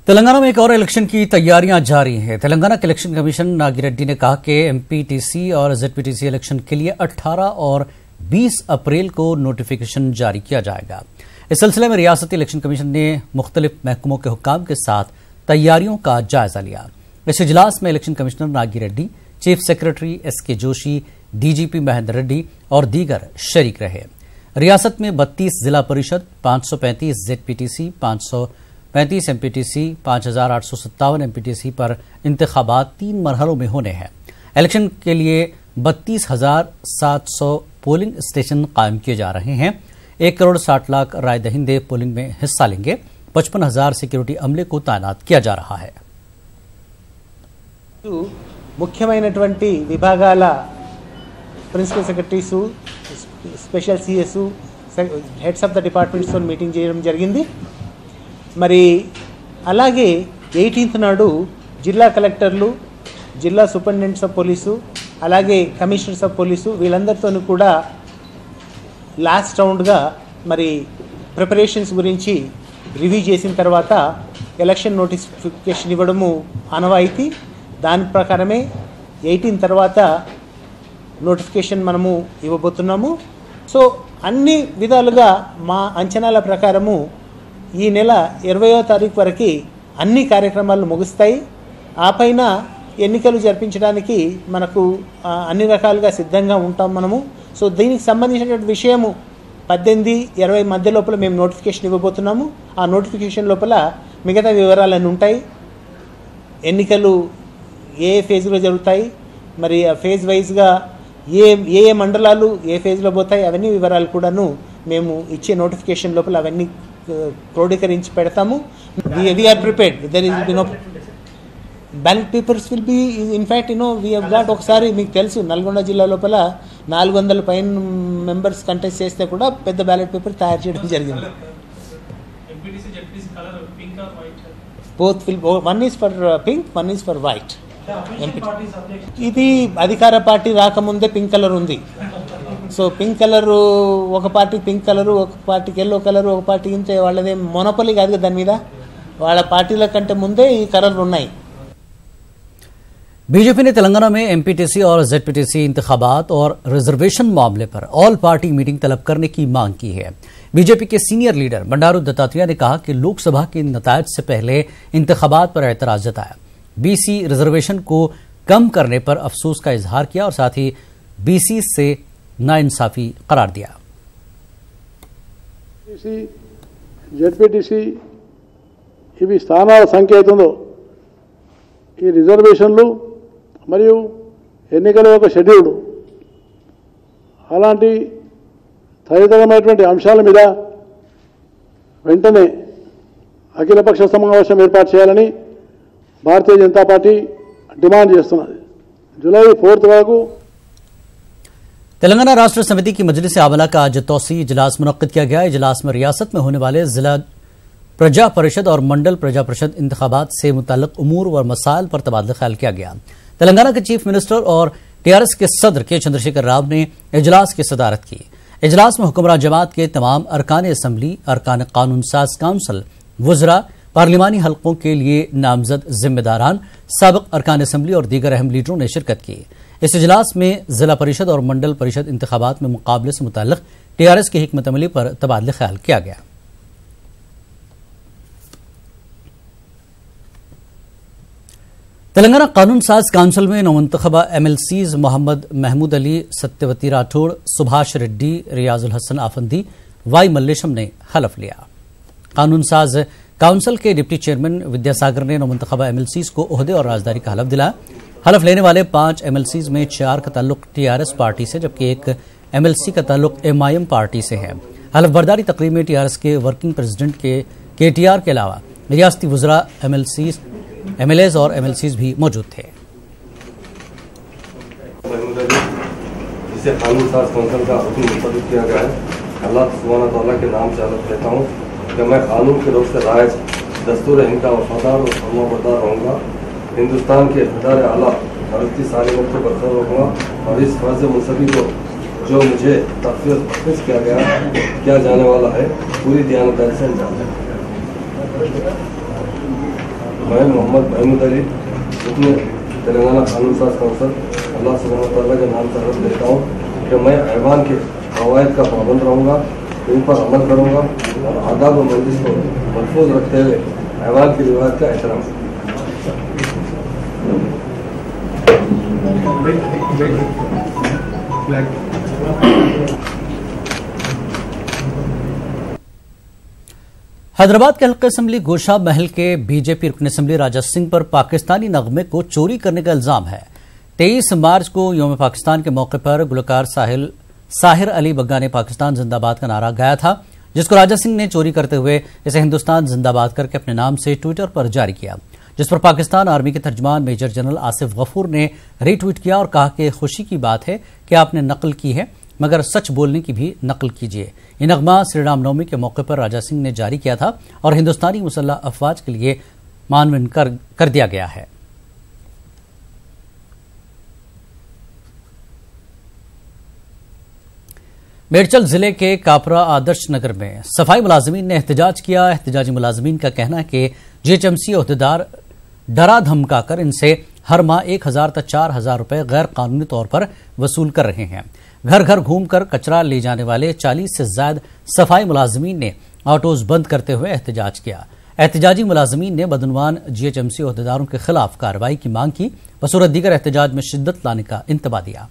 तेलंगाना में एक और इलेक्शन की तैयारियां जारी हैं। तेलंगाना के इलेक्शन कमीशन नागिरेड्डी ने कहा कि एमपीटीसी और जेडपीटीसी इलेक्शन के लिए 18 और 20 अप्रैल को नोटिफिकेशन जारी किया जाएगा। इस सिलसिले में रियासती इलेक्शन कमीशन ने मुख्तलिफ महकमों के हुक्काम के साथ तैयारियों का जायजा लिया। इस इजलास में election commissioner Nagireddy, chief secretary SK Joshi, DGP Mahendra Reddy और दीगर शरीक रहे। रियासत में 32 जिला परिषद, 535 जेडपीटीसी, 535 एमपीटीसी, 5857 एमपीटीसी पर इंतखाबात 3 मरहलों में होने हैं। इलेक्शन के लिए 32,700 पोलिंग स्टेशन कायम किए जा रहे हैं। 1 करोड़ 60 लाख राय दहिंदे पोलिंग में हिस्सा लेंगे। 55,000 सिक्योरिटी अमले को तैनात किया जा रहा है। ముఖ్యమైనటువంటి విభాగాల principal secretaries, special CS, heads of the departments తో మీటింగ్ చేయడం జరిగింది. మరి అలాగే 18th నాడు జిల్లా కలెక్టర్లు, జిల్లా సూపరింటెండెంట్స్ ఆఫ్ పోలీసు, అలాగే కమిషనర్స్ ఆఫ్ పోలీసు వీళ్ళందరితో కూడా లాస్ట్ రౌండ్గా మరి ప్రిపరేషన్స్ గురించి రివ్యూ చేసిన తర్వాత ఎలక్షన్ నోటిఫికేషన్ ఇవ్వడము ఆనవాయితీ. దాని ప్రకారమే 18 తర్వాత నోటిఫికేషన్ మనము ఇవ్వబోతున్నాము. సో అన్ని విధాలుగా మా అంచనాల ప్రకారము ఈ నెల 20వ తారీఖు వరకు అన్ని కార్యక్రమాలు ముగుస్తాయి. ఆ పైన ఎన్నికలు జరిపించడానికి మనకు అన్ని రకాలుగా సిద్ధంగా ఉంటాం మనము. సో దీనికి సంబంధించినటువంటి విషయము 18-20 మధ్య లోపల మేము నోటిఫికేషన్ ఇవ్వబోతున్నాము. ఆ నోటిఫికేషన్ లోపల మిగతా వివరాలన్నీ ఉంటాయి. ఎన్నికలు ఏ ఫేజ్లో జరుగుతాయి, మరి ఆ ఫేజ్ వైజ్గా ఏ మండలాలు ఏ ఫేజ్లో పోతాయి, అవన్నీ వివరాలు కూడాను మేము ఇచ్చే నోటిఫికేషన్ లోపల అవన్నీ క్రోడీకరించి పెడతాము. We are prepared. There is no ballot papers will be in fact we have got. ఒకసారి మీకు తెలుసు నల్గొండ జిల్లా లోపల 400 పైన మెంబర్స్ కంటెస్ట్ చేస్తే కూడా పెద్ద బ్యాలెట్ పేపర్ తయారు చేయడం జరిగింది. Both will, one is for pink, one is for white. ఇది అధికార పార్టీ రాకముందే పింక్ కలర్ ఉంది. సో పింక్ కలరు, ఒక పార్టీ పింక్ కలరు, ఒక పార్టీకి ఎల్లో కలరు, ఒక పార్టీ ఇంతే. వాళ్ళదే మొనపలి కాదు కదా దాని మీద. వాళ్ళ పార్టీల కంటే ముందే ఈ కలర్లు ఉన్నాయి. बीजेपी ने तेलंगाना में एमपीटीसी और जेडपीटीसी इंतखाबात और रिजर्वेशन मामले पर ऑल पार्टी मीटिंग तलब करने की मांग की है। बीजेपी के सीनियर लीडर बंडारू दत्तात्रेय ने कहा कि लोकसभा के नतायज से पहले इंतखाबात पर एतराज जताया, बीसी रिजर्वेशन को कम करने पर अफसोस का इजहार किया और साथ ही बीसी से नाइंसाफी करार दिया। जेडपीटीसी ఇవి స్థానాల సంఖ్య అవుతుందో ఈ రిజర్వేషన్లు మరియు ఎన్నికల యొక్క షెడ్యూల్ అలాంటి తదితరమైనటువంటి అంశాల మీద వెంటనే అఖిలపక్ష సమావేశం ఏర్పాటు చేయాలని भारतीय जनता पार्टी डिमांड చేస్తున్నది. जुलाई 4 वరకు तेलंगाना राष्ट्र समिति की मजलिस आमला का आज तौसी इजलास मुनक्किद किया गया। इजलास में रियासत में होने वाले जिला प्रजा परिषद और मंडल प्रजा परिषद इंतखाबात से मुतल्लिक उमूर व मसाइल पर तबादला ख्याल किया गया। तेलंगाना के चीफ मिनिस्टर और टीआरएस के सदर के चंद्रशेखर राव ने इजलास की सदारत की। इजलास में हुक्मरान जमात के तमाम अरकान असम्बली, अरकान कानून साज काउंसिल, वज़रा, पार्लिमानी हल्कों के लिए नामजद जिम्मेदारान, साबिक अरकान असम्बली और दीगर अहम लीडरों ने शिरकत की। इस इजलास में जिला परिषद और मंडल परिषद इंतखाबात में मुकाबले से मुताल्लिक टीआरएस की हिकमत अमली पर तबादला ख्याल किया गया। तेलंगाना कानून साज काउंसिल में नौमुंतखबा एमएलसीज मोहम्मद महमूद अली, सत्यवती राठौड़, सुभाष रेड्डी, रियाजुल हसन आफंदी, वाई मल्लेशम ने हलफ लिया। कानून साज काउंसिल के डिप्टी चेयरमैन विद्यासागर ने नौमुंतखबा एमएलसीज को ओहदे और राजदारी का हलफ दिलाया। हलफ लेने वाले 5 एमएलसीज में 4 का ताल्लुक टीआरएस पार्टी से जबकि 1 एमएलसी का ताल्लुक एमआईएम पार्टी से है। हलफ बर्दारी तकरीब में टीआरएस के वर्किंग प्रेसिडेंट के केटीआर के अलावा रियासती वज़रा, एमएलएज और एमएलसीज भी मौजूद थे। जिसे कानून साज काउंसिल का हुक्म मुस्तरद किया गया है, अल्लाह सुब्हानहू व तआला के नाम से हलफ लेता हूँ कि मैं कानून के रुख से राइज दस्तूर हिंद का वफादार और फरमाबरदार रहूँगा। हिंदुस्तान के इक़्तिदार आला भारतीय सालिमत को बरकरार रखूँगा और इस फर्ज मुनसबी को जो मुझे तफवीज़ किया जाने वाला है पूरी दयानतदारी से अंजाम दें। मैं मोहम्मद महमूद अली जिसमें तेलंगाना कानून साज कौंसिल अल्लाह सुब्हानहू व तआला के नाम से अर्ज़ देता हूँ कि मैं ऐवान के कवायद का पाबंद रहूँगा, इन पर अमल करूँगा और आदाब व मजलिस को महफूज रखते हुए ऐवान की रिवायत का एहतराम। हैदराबाद के हल्का असेंबली गोशा महल के बीजेपी रुकन असेंबली राजा सिंह पर पाकिस्तानी नगमे को चोरी करने का इल्जाम है। 23 मार्च को यौम पाकिस्तान के मौके पर गुलकार साहिर अली बग्गा ने पाकिस्तान जिंदाबाद का नारा गाया था, जिसको राजा सिंह ने चोरी करते हुए इसे हिंदुस्तान जिंदाबाद करके अपने नाम से ट्विटर पर जारी किया, जिस पर पाकिस्तान आर्मी के तर्जमान मेजर जनरल आसिफ गफूर ने रीट्वीट किया और कहा कि खुशी की बात है कि आपने नकल की है, मगर सच बोलने की भी नकल कीजिए। ये नगमा श्री रामनवमी के मौके पर राजा सिंह ने जारी किया था और हिंदुस्तानी मुसल्लह अफवाज के लिए मानवीन कर दिया गया है। मेडचल जिले के कापरा आदर्श नगर में सफाई मुलाजमीन ने एहतजाज किया। एहतजाजी मुलाजमीन का कहना है कि जीएचएमसी अहदेदार डरा धमकाकर इनसे हर माह 1000 तक 4000 रुपए गैर कानूनी तौर पर वसूल कर रहे हैं। घर घर घूमकर कचरा ले जाने वाले 40 से ज्यादा सफाई मुलाजमीन ने ऑटोज बंद करते हुए एहतजाज किया। एहतजाजी मुलाजमीन ने बदनवान जीएचएमसी अहदेदारों के खिलाफ कार्रवाई की मांग की। बसूरत दीगर एहतजाज में शिद्दत लाने का इंतबा दिया।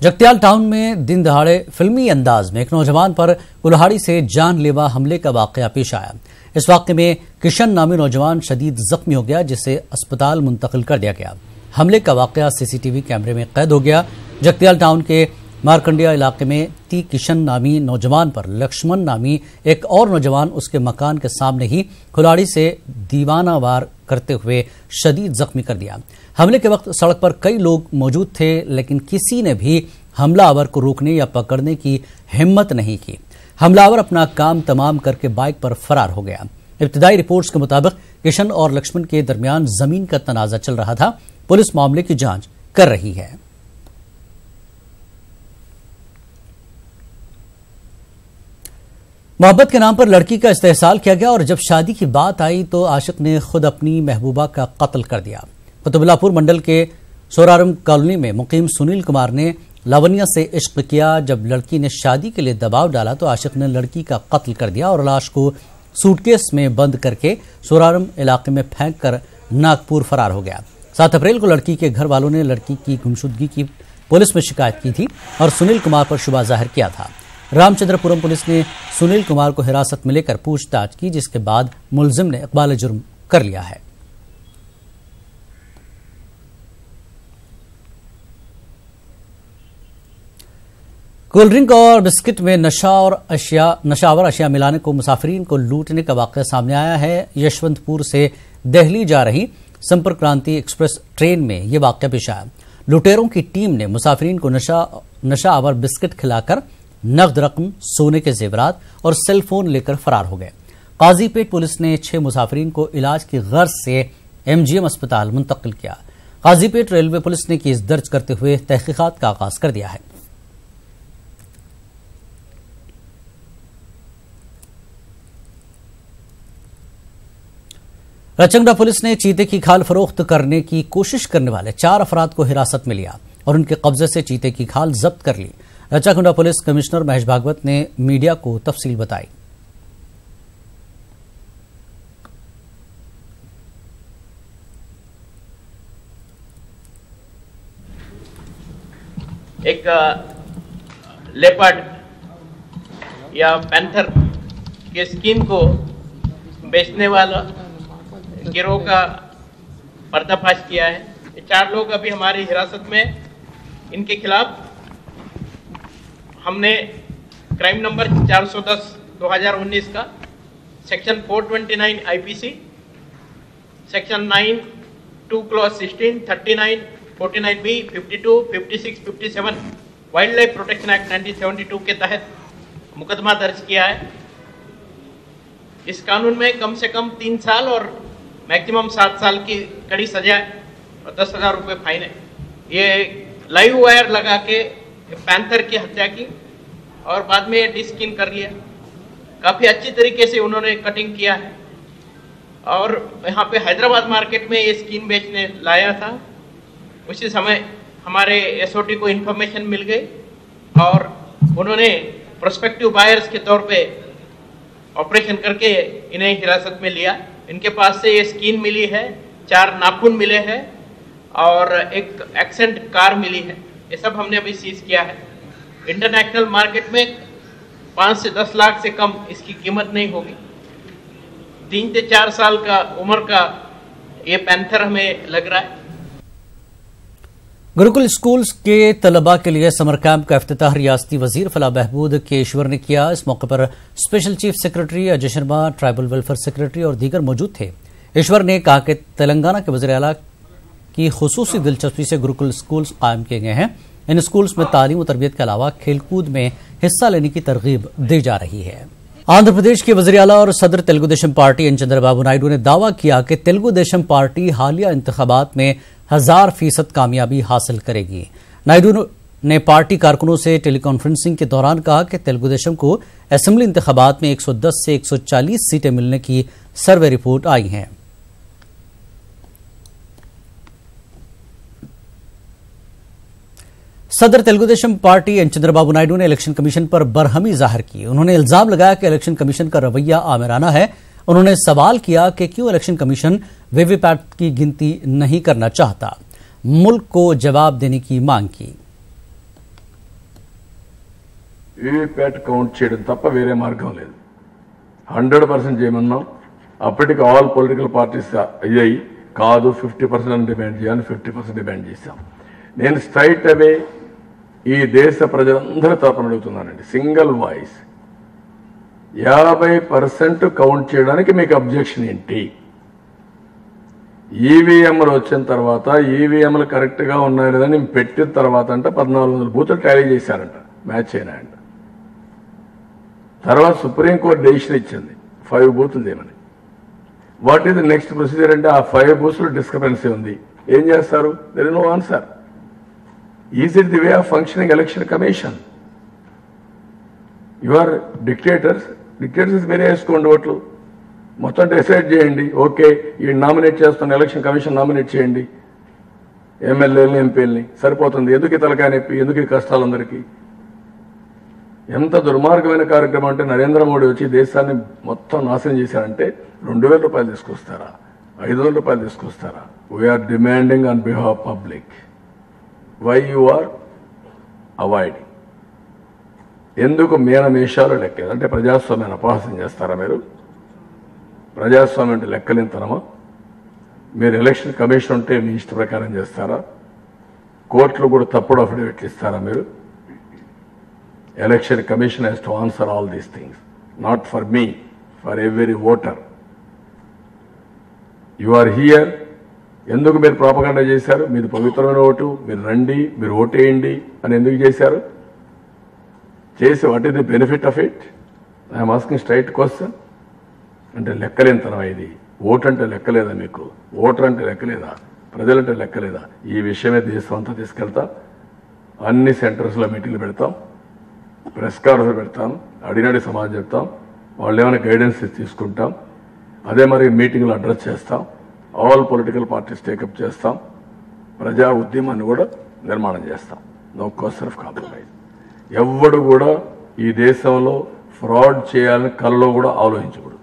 जगत्याल टाउन में दिन दहाड़े फिल्मी अंदाज में एक नौजवान पर कुल्हाड़ी से जानलेवा हमले का वाकया पेश आया। इस वाकये में किशन नामी नौजवान शदीद जख्मी हो गया, जिसे अस्पताल मुंतकिल कर दिया गया। हमले का वाकया सीसीटीवी कैमरे में कैद हो गया। जगत्याल टाउन के मारकंडिया इलाके में किशन नामी नौजवान पर लक्ष्मण नामी एक और नौजवान उसके मकान के सामने ही कुल्हाड़ी से दीवाना वार करते हुए शदीद जख्मी कर दिया। हमले के वक्त सड़क पर कई लोग मौजूद थे, लेकिन किसी ने भी हमलावर को रोकने या पकड़ने की हिम्मत नहीं की। हमलावर अपना काम तमाम करके बाइक पर फरार हो गया। इब्तिदाई रिपोर्ट्स के मुताबिक किशन और लक्ष्मण के दरमियान जमीन का तनाजा चल रहा था। पुलिस मामले की जांच कर रही है। मोहब्बत के नाम पर लड़की का इस्तेहसाल किया गया और जब शादी की बात आई तो आशिक ने खुद अपनी महबूबा का कत्ल कर दिया। कुतुबुल्लाहपुर मंडल के सोरारम कॉलोनी में मुकीम सुनील कुमार ने लावनिया से इश्क किया। जब लड़की ने शादी के लिए दबाव डाला तो आशिक ने लड़की का कत्ल कर दिया और लाश को सूटकेस में बंद करके सोरारम इलाके में फेंक कर नागपुर फरार हो गया। 7 अप्रैल को लड़की के घर वालों ने लड़की की गुमशुदगी की पुलिस में शिकायत की थी और सुनील कुमार पर शुबा जाहिर किया था। रामचंद्रपुरम पुलिस ने सुनील कुमार को हिरासत में लेकर पूछताछ की, जिसके बाद मुलजिम ने इकबाल जुर्म कर लिया है। कोल्ड ड्रिंक और बिस्किट में नशावर अशिया मिलाने को मुसाफिरीन को लूटने का वाकया सामने आया है। यशवंतपुर से दिल्ली जा रही संपर्क क्रांति एक्सप्रेस ट्रेन में यह वाकया पेश आया। लुटेरों की टीम ने मुसाफिरीन को नशावर बिस्किट खिलाकर नकद रकम, सोने के जेवरात और सेलफोन लेकर फरार हो गए। काजीपेट पुलिस ने 6 मुसाफिरीन को इलाज की गर्ज से एमजीएम अस्पताल मुंतकिल किया। काजीपेट रेलवे पुलिस ने केस दर्ज करते हुए तहकीकात का आगाज कर दिया है। रचंगड़ा पुलिस ने चीते की खाल फरोख्त करने की कोशिश करने वाले 4 अफराद को हिरासत में लिया और उनके कब्जे से चीते की खाल जब्त कर ली। रचाकुंडा पुलिस कमिश्नर महेश भागवत ने मीडिया को तफसील बताई। एक लेपर्ड या पैंथर के स्किन को बेचने वाला गिरोह का पर्दाफाश किया है। ये 4 लोग अभी हमारी हिरासत में। इनके खिलाफ हमने क्राइम नंबर 410/2019 का section 429 IPC, section 9(2) clause 16, 39, 49B, 52, 56, 57 wild life protection act 1972 के तहत मुकदमा दर्ज किया है। इस कानून में कम से कम 3 साल और मैक्सिमम 7 साल की कड़ी सजा और 10,000 रुपये फाइन है। ये लाइव वायर लगा के पैंथर की हत्या की और बाद में डिस्किन कर लिया। काफ़ी अच्छी तरीके से उन्होंने कटिंग किया है और यहाँ पे हैदराबाद मार्केट में ये स्किन बेचने लाया था। उसी समय हमारे एसओटी को इन्फॉर्मेशन मिल गई और उन्होंने प्रोस्पेक्टिव बायर्स के तौर पे ऑपरेशन करके इन्हें हिरासत में लिया। इनके पास से ये स्किन मिली है, 4 नाखून मिले हैं और एक एक्सेंट कार मिली है। ये सब हमने अभी सीज किया है। इंटरनेशनल मार्केट में 5 से 10 लाख से कम इसकी कीमत नहीं होगी। 3 से 4 साल का उम्र का ये पैंथर हमें लग रहा है। गुरुकुल स्कूल्स के तलबा के लिए समर कैंप का इफ्तिताह रियासती वजीर फलाह महमूद केशवर ने किया। इस मौके पर special chief secretary Ajay Sharma, tribal welfare secretary और दीगर मौजूद थे। ईश्वर ने कहा कि तेलंगाना के वज़ीर आला की खुसूसी दिलचस्पी से गुरुकुल स्कूल्स कायम किए गए हैं। इन स्कूल्स में तालीम और तरबियत के अलावा खेलकूद में हिस्सा लेने की तरगीब दी जा रही है। आंध्र प्रदेश के वज़ीर आला और सदर तेलुगु देशम पार्टी एन चंद्रबाबू नायडू ने दावा किया कि तेलुगु देशम पार्टी हालिया इंतखाबात में 1000% कामयाबी हासिल करेगी। नायडू ने पार्टी कारकुनों से टेलीकॉन्फ्रेंसिंग के दौरान कहा कि तेलुगु देशम को असेंबली इंतखाबात में 110 से 140 सीटें मिलने की सर्वे रिपोर्ट आई हैं। सदर तेलुगु देशम पार्टी एन चंद्रबाबू नायडू ने इलेक्शन कमीशन पर बरहमी जाहिर की। उन्होंने इल्जाम लगाया कि इलेक्शन कमीशन का रवैया आमिराना है। उन्होंने सवाल किया कि क्यों इलेक्शन कमीशन वीवीपैट की गिनती नहीं करना चाहता। मुल्क को जवाब देने की मांग की। वीवीपैट కౌంట్ చేయడం తప్ప వేరే మార్గం లేదు। 100% చేయమన్నాం। అప్పటికి ఆల్ పొలిటికల్ పార్టీస్ అయ్యాయి కాదు 50% డిమాండ్ చేయాలని 50% డిమాండ్ చేశాం। నేను స్ట్రైట్ అవే ఈ దేశ ప్రజలందరి తరపున అడుగుతున్నానండి, సింగిల్ వాయిస్ 50% కౌంట్ చేయడానికి మీకు అబ్జెక్షన్ ఏంటి? ఈవీఎంలు వచ్చిన తర్వాత ఈవీఎంలు కరెక్ట్ గా ఉన్నాయి లేదని పెట్టిన తర్వాత అంటే 1400 బూతులు టాలీ చేశారంట, మ్యాచ్ అయినాయంట। తర్వాత సుప్రీంకోర్టు డెసిషన్ ఇచ్చింది 5 బూతులు చేయమని। What is the next procedure అంటే ఆ 5 బూత్స్లో డిస్క్రిపెన్సీ ఉంది, ఏం చేస్తారు? There is no answer. Is it the way of functioning election commission? You are dictators మీరే వేసుకోండి ఓట్లు, మొత్తం డిసైడ్ చేయండి. ఓకే ఈ నామినేట్ చేస్తున్న ఎలక్షన్ కమిషన్ నామినేట్ చేయండి ఎమ్మెల్యేలని ఎంపీలని, సరిపోతుంది. ఎందుకు తలకాయ నొప్పి, ఎందుకు ఈ కష్టాలందరికీ? ఎంత దుర్మార్గమైన కార్యక్రమం అంటే నరేంద్ర మోడీ వచ్చి దేశాన్ని మొత్తం నాశనం చేశారంటే 2000 రూపాయలు తీసుకొస్తారా, 500 రూపాయలు తీసుకొస్తారా? We are demanding on behalf public. Why you are avoiding? ఎందుకు మేషాలు లెక్కలేదు అంటే ప్రజాస్వామ్యాన్ని అపహాస్యం చేస్తారా మీరు? ప్రజాస్వామ్యం అంటే లెక్కలేనితనమా? మీరు ఎలక్షన్ కమిషన్ ఉంటే మీ ఇష్ట ప్రకారం చేస్తారా? కోర్టులు కూడా తప్పుడు అఫిడవిట్లు ఇస్తారా మీరు? Election commission has to answer all these things, not for me, for every voter. You are here. ఎందుకు మీరు ప్రాపగండా చేశారు? మీది పవిత్రమైన ఓటు, మీరు రండి, మీరు ఓటేయండి అని ఎందుకు చేశారు? చేసి what is the benefit of it? I'm asking straight question. అంటే లెక్కలేనితనం ఇది. ఓటు అంటే లెక్కలేదా మీకు? ఓటర్ అంటే లెక్కలేదా? ప్రజలంటే లెక్కలేదా? ఈ విషయమే దేశం అంతా తీసుకెళ్తా, అన్ని సెంటర్స్లో మీటింగ్లు పెడతాం, ప్రెస్ కాన్ఫరెన్స్ పెడతాం, అడిగినడి సమాజం చెప్తాం, వాళ్ళు ఏమైనా గైడెన్స్ తీసుకుంటాం, అదే మరి మీటింగ్లు అడ్రస్ చేస్తాం, ఆల్ పొలిటికల్ పార్టీస్ టేకప్ చేస్తాం, ప్రజా ఉద్యమాన్ని కూడా నిర్మాణం చేస్తాం. No question of compromise. ఎవ్వడు కూడా ఈ దేశంలో ఫ్రాడ్ చేయాలని కల్లో కూడా ఆలోచించకూడదు.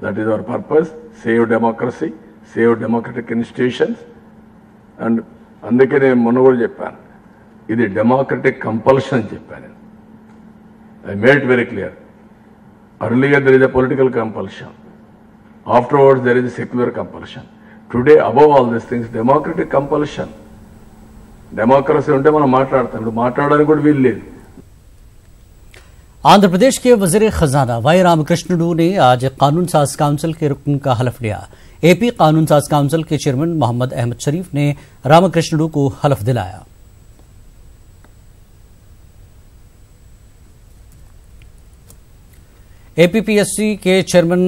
That is our purpose. Save democracy, save democratic institutions. And అందుకే నేను మొన్న కూడా చెప్పాను, ఇది డెమోక్రటిక్ కంపల్షన్ అని చెప్పాను. I made it very clear. Earlier there is a political compulsion. Afterwards there is a secular compulsion. Today above all these things democratic compulsion. Democracy unte మనం మాట్లాడతాం, మాట్లాడడానికి కూడా వీలు లేదు. आंध्र प्रदेश के वजीर खजाना वाई रामकृष्णडू ने आज कानून साज काउंसिल के रुकन का हलफ लिया। एपी कानून साज काउंसिल के चेयरमैन मोहम्मद अहमद शरीफ ने रामकृष्णडू को हलफ दिलाया। एपीपीएससी के चेयरमैन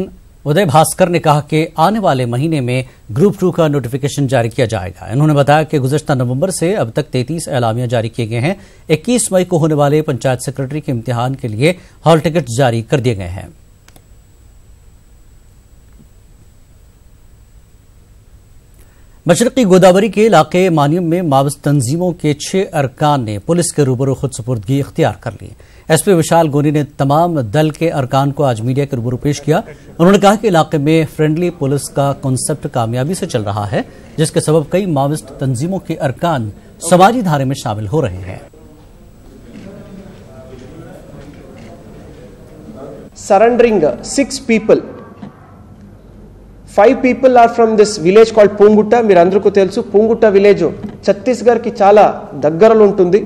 उदय भास्कर ने कहा कि आने वाले महीने में ग्रुप 2 का नोटिफिकेशन जारी किया जाएगा। उन्होंने बताया कि गुज़श्ता नवंबर से अब तक 33 एलामिया जारी किए गए हैं। 21 मई को होने वाले पंचायत सेक्रेटरी के इम्तिहान के लिए हॉल टिकट जारी कर दिए गए हैं। मशरकी गोदावरी के इलाके मानियम में मावस तंजीमों के 6 अरकान ने पुलिस के रूबरू खुद सुपुर्दगी इख्तियार कर ली। एसपी विशाल गोनी ने तमाम दल के अरकान को आज मीडिया के रूबरू पेश किया। उन्होंने कहा कि इलाके में फ्रेंडली पुलिस का कॉन्सेप्ट कामयाबी से चल रहा है, जिसके सबब कई मावोइस्ट तंजीमों के अरकान समाजी धारे में शामिल हो रहे हैं। Surrendering 6 people. 5 people are from this village called Pungutta. మీరందరికీ తెలుసు Pungutta village ఛత్తీస్గఢ్ కి చాలా దగ్గరలో ఉంటుంది.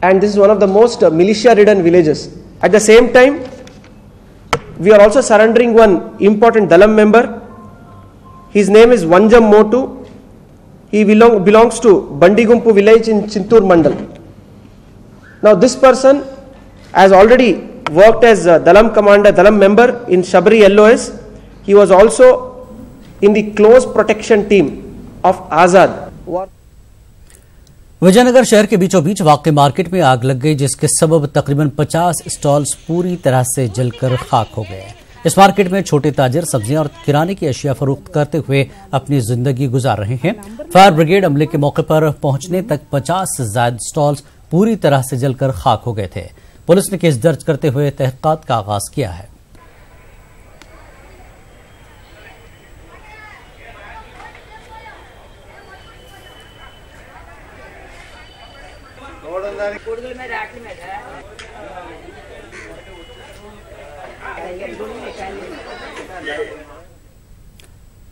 And this is one of the most militia ridden villages. At the same time, we are also surrendering one important Dalam member. His name is Vanjam Motu. He belongs to Bandigumpu village in Chintur Mandal. Now this person has already worked as a Dalam commander, Dalam member in Shabri LOS. He was also in the close protection team of Azad. Vijayanagar शहर के बीचों बीच वाक़ market में आग लग गई, जिसके सबब तकरीबन 50 स्टॉल्स पूरी तरह से जलकर खाक हो गए। इस मार्केट में छोटे ताजर सब्जियां और किराने की अशिया फरोख्त करते हुए अपनी जिंदगी गुजार रहे हैं। फायर ब्रिगेड अमले के मौके पर पहुंचने तक 50 से ज्यादा स्टॉल्स पूरी तरह से जलकर खाक हो गए थे। पुलिस ने केस दर्ज करते हुए तहकीकात का आगाज किया है।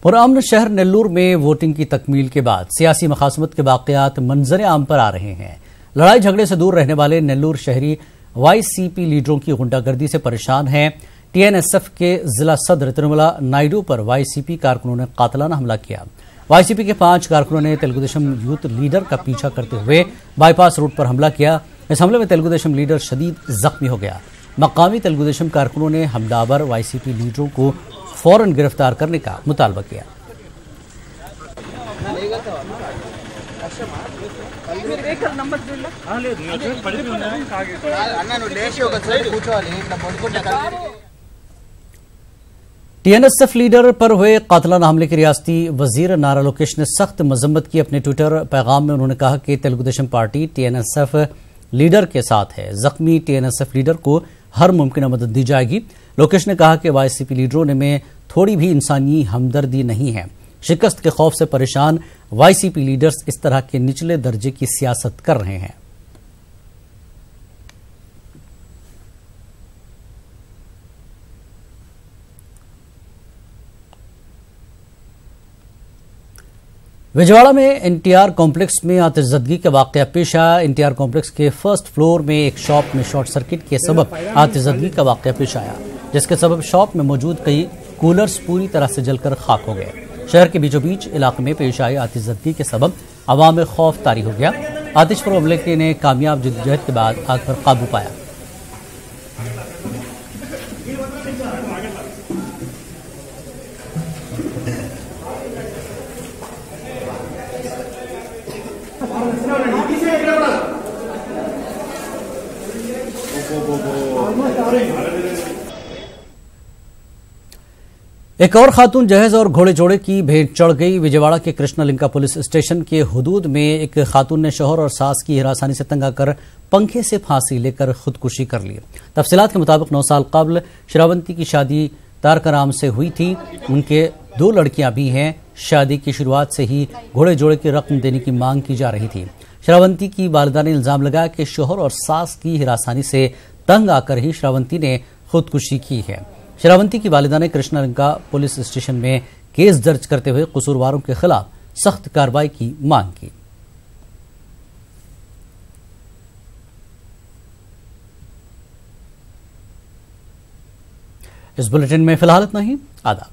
पुरअमन शहर नेल्लूर में वोटिंग की तकमील के बाद सियासी मखासमत के वाकयात मंजर आम पर आ रहे हैं। लड़ाई झगड़े से दूर रहने वाले नेल्लूर शहरी वाईसीपी लीडरों की गुंडागर्दी से परेशान हैं। टीएनएसएफ के जिला सदर तिरुमला नायडू पर वाईसीपी कारकुनों ने कातलाना हमला किया। वाईसीपी के 5 कारकुनों ने तेलुगुदेशम यूथ लीडर का पीछा करते हुए बाईपास रोड पर हमला किया। इस हमले में तेलुगुदेशम लीडर शदीद जख्मी हो गया। मकामी तेलुगुदेशम कारकुनों ने हमलावर वाईसीपी लीडरों को फौरन गिरफ्तार करने का मुतालबा किया। टीएनएसएफ लीडर पर हुए कातलाना हमले की रियासती वजीर नारा लोकेश ने सख्त मजम्मत की। अपने ट्विटर पैगाम में उन्होंने कहा कि तेलुगुदेशम पार्टी टीएनएसएफ लीडर के साथ है। जख्मी टीएनएसएफ लीडर को हर मुमकिन मदद दी जाएगी। लोकेश ने कहा कि वाईसीपी लीडरों में थोड़ी भी इंसानी हमदर्दी नहीं है। शिकस्त के खौफ से परेशान वाईसीपी लीडर्स इस तरह के निचले दर्जे की सियासत कर रहे हैं। विजयवाड़ा में एनटीआर कॉम्प्लेक्स में आतिशज़दगी का वाकया पेश आया। एनटीआर कॉम्प्लेक्स के फर्स्ट फ्लोर में एक शॉप में शॉर्ट सर्किट के सबब आतिशज़दगी का वाकया पेश आया, जिसके सबब शॉप में मौजूद कई कूलर्स पूरी तरह से जलकर खाक हो गए। शहर के बीचों बीच इलाके में पेश आई आतिशज़दगी के सबब अवाम में खौफ तारी हो गया। आतिश पर अमले ने कामयाब जद्दोजहद के बाद आग पर काबू पाया। एक और खातून जहेज और घोड़े जोड़े की भेंट चढ़ गई। विजयवाड़ा के कृष्णलिंका पुलिस स्टेशन के हुदूद में एक खातून ने शौहर और सास की हिरासानी से तंग आकर पंखे से फांसी लेकर खुदकुशी कर ली। तफसीलात के मुताबिक 9 साल कबल श्रावंती की शादी तारकाराम से हुई थी। उनके 2 लड़कियां भी हैं। शादी की शुरुआत से ही घोड़े जोड़े की रकम देने की मांग की जा रही थी। श्रावंती की वालिदा ने इल्जाम लगाया कि शौहर और सास की हिरासानी से तंग आकर ही श्रावंती ने खुदकुशी की है। श्रावंती की वालिदा ने कृष्णलिंका पुलिस स्टेशन में केस दर्ज करते हुए कसूरवारों के खिलाफ सख्त कार्रवाई की मांग की। इस बुलेटिन में फिलहाल इतना ही। आदाब।